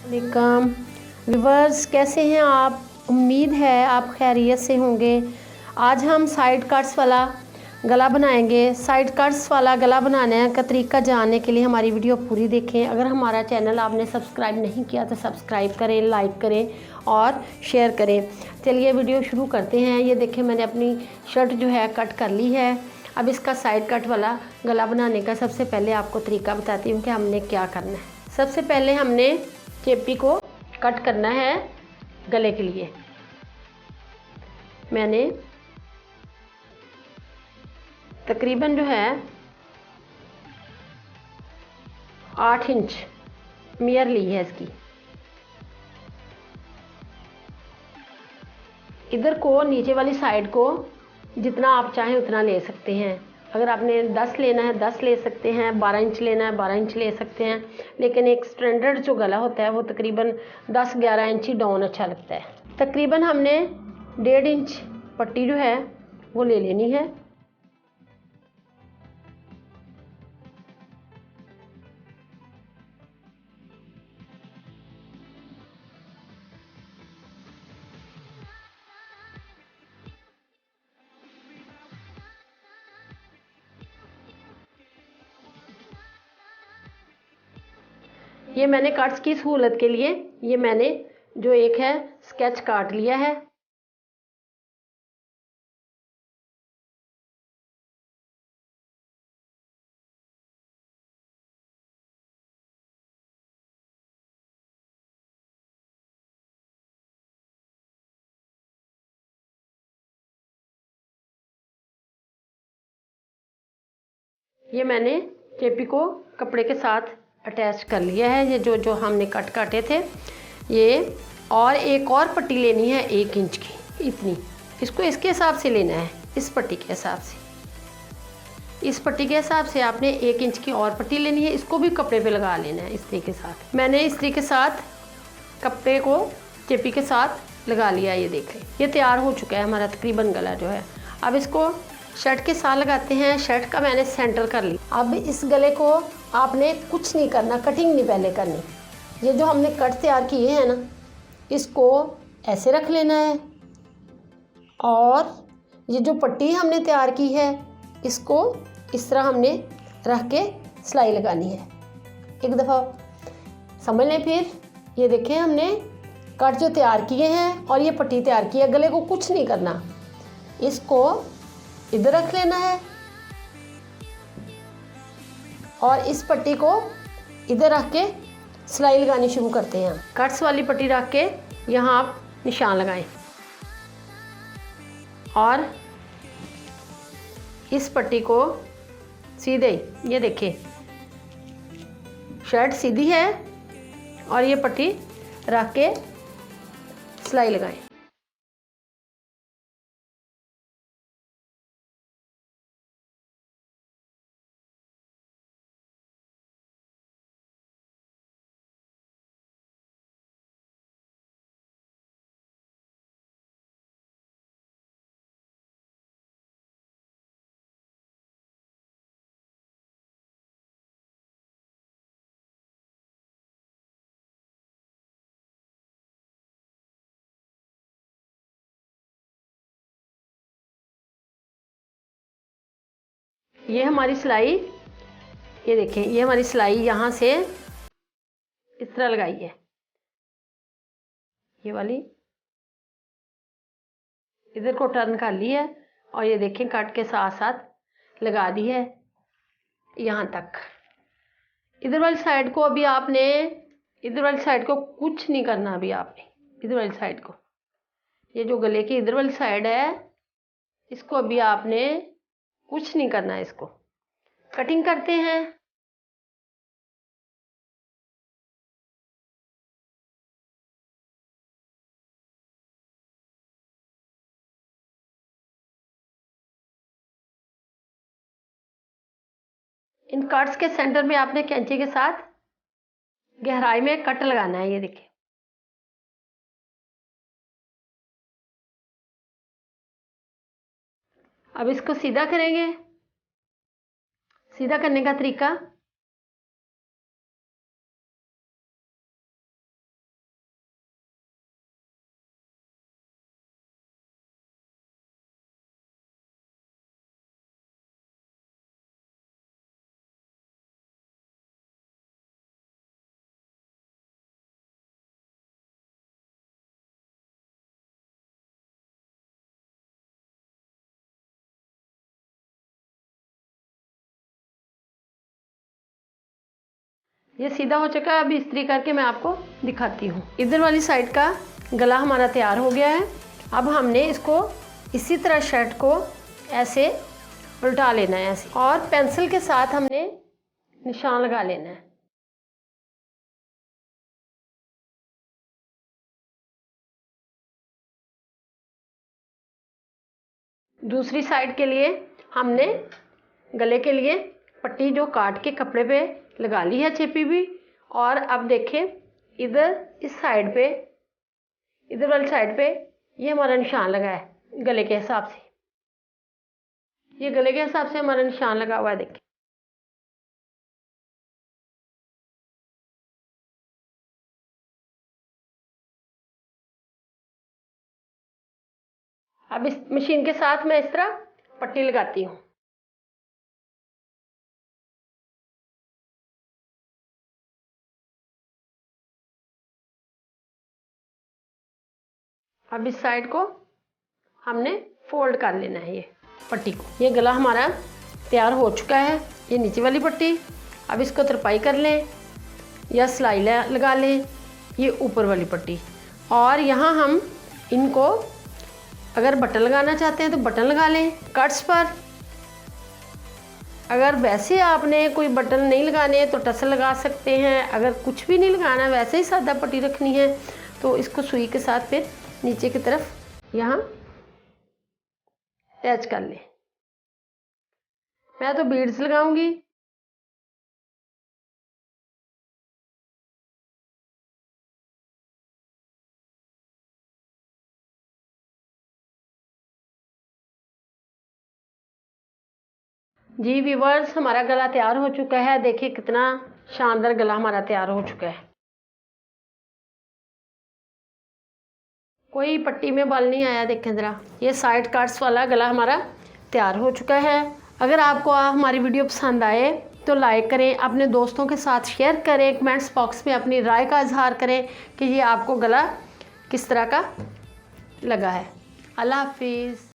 वालेकुम व्यूवर्स, कैसे हैं आप? उम्मीद है आप खैरियत से होंगे। आज हम साइड कट्स वाला गला बनाएंगे। साइड कट्स वाला गला बनाने का तरीका जानने के लिए हमारी वीडियो पूरी देखें। अगर हमारा चैनल आपने सब्सक्राइब नहीं किया तो सब्सक्राइब करें, लाइक करें और शेयर करें। चलिए वीडियो शुरू करते हैं। ये देखें, मैंने अपनी शर्ट जो है कट कर ली है। अब इसका साइड कट वाला गला बनाने का सबसे पहले आपको तरीका बताती हूँ कि हमने क्या करना है। सबसे पहले हमने चेपी को कट करना है गले के लिए। मैंने तकरीबन जो है 8 इंच मियर ली है इसकी। इधर को नीचे वाली साइड को जितना आप चाहें उतना ले सकते हैं। अगर आपने 10 लेना है 10 ले सकते हैं, 12 इंच लेना है 12 इंच ले सकते हैं। लेकिन एक स्टैंडर्ड जो गला होता है वो तकरीबन 10-11 इंच ही डाउन अच्छा लगता है। तकरीबन हमने 1.5 इंच पट्टी जो है वो ले लेनी है। ये मैंने कट्स की सहूलत के लिए ये मैंने जो एक है स्केच काट लिया है। ये मैंने चेपी को कपड़े के साथ अटैच कर लिया है। ये जो हमने कट काटे थे ये, और एक और पट्टी लेनी है 1 इंच की, इतनी। इसको इसके हिसाब से लेना है, इस पट्टी के हिसाब से। इस पट्टी के हिसाब से आपने 1 इंच की और पट्टी लेनी है। इसको भी कपड़े पे लगा लेना है इस्त्री के साथ। मैंने इस्त्री के साथ कपड़े को चेपी के साथ लगा लिया। ये देखें, ये तैयार हो चुका है हमारा तकरीबन गला जो है। अब इसको शर्ट के साथ लगाते हैं। शर्ट का मैंने सेंटर कर लिया। अब इस गले को आपने कुछ नहीं करना, कटिंग नहीं पहले करनी। ये जो हमने कट तैयार किए हैं ना, इसको ऐसे रख लेना है। और ये जो पट्टी हमने तैयार की है इसको इस तरह हमने रख के सिलाई लगानी है। एक दफ़ा समझ लें। फिर ये देखें, हमने कट जो तैयार किए हैं और ये पट्टी तैयार की है। गले को कुछ नहीं करना, इसको इधर रख लेना है और इस पट्टी को इधर रख के सिलाई लगानी शुरू करते हैं। कट्स वाली पट्टी रख के यहाँ आप निशान लगाएं और इस पट्टी को सीधे, ये देखिए शर्ट सीधी है और ये पट्टी रख के सिलाई लगाएं। ये हमारी सिलाई, ये देखें, ये हमारी सिलाई यहाँ से इस तरह लगाई है। ये वाली इधर को टर्न कर ली है और ये देखें कट के साथ साथ लगा दी है यहाँ तक। इधर वाली साइड को अभी आपने, इधर वाली साइड को कुछ नहीं करना अभी आपने। इधर वाली साइड को, ये जो गले की इधर वाली साइड है, इसको अभी आपने कुछ नहीं करना है। इसको कटिंग करते हैं। इन कट्स के सेंटर में आपने कैंची के साथ गहराई में कट लगाना है। ये देखिए, अब इसको सीधा करेंगे। सीधा करने का तरीका, ये सीधा हो चुका है। अभी इस्त्री करके मैं आपको दिखाती हूँ। इधर वाली साइड का गला हमारा तैयार हो गया है। अब हमने इसको इसी तरह शर्ट को ऐसे उल्टा लेना है ऐसे, और पेंसिल के साथ हमने निशान लगा लेना है। दूसरी साइड के लिए हमने गले के लिए पट्टी जो काट के कपड़े पे लगा ली है चेपी भी। और अब देखें इधर इस साइड पे, इधर वाली साइड पे ये हमारा निशान लगा है गले के हिसाब से। ये गले के हिसाब से हमारा निशान लगा हुआ है, देखें। अब इस मशीन के साथ मैं इस तरह पट्टी लगाती हूँ। अब इस साइड को हमने फोल्ड कर लेना है, ये पट्टी को। ये गला हमारा तैयार हो चुका है। ये नीचे वाली पट्टी। अब इसको तरपाई कर लें या सिलाई लगा लें, ये ऊपर वाली पट्टी। और यहाँ हम इनको अगर बटन लगाना चाहते हैं तो बटन लगा लें कट्स पर। अगर वैसे आपने कोई बटन नहीं लगाने तो टसल लगा सकते हैं। अगर कुछ भी नहीं लगाना, वैसे ही सादा पट्टी रखनी है, तो इसको सुई के साथ फिर नीचे की तरफ यहाँ अटैच कर लें। मैं तो बीड्स लगाऊंगी। जी व्यूअर्स, हमारा गला तैयार हो चुका है। देखिए कितना शानदार गला हमारा तैयार हो चुका है। कोई पट्टी में बल नहीं आया, देखें ज़रा। ये साइड कट्स वाला गला हमारा तैयार हो चुका है। अगर आपको हमारी वीडियो पसंद आए तो लाइक करें, अपने दोस्तों के साथ शेयर करें, कमेंट्स बॉक्स में अपनी राय का इजहार करें कि ये आपको गला किस तरह का लगा है। अल्लाह हाफिज़।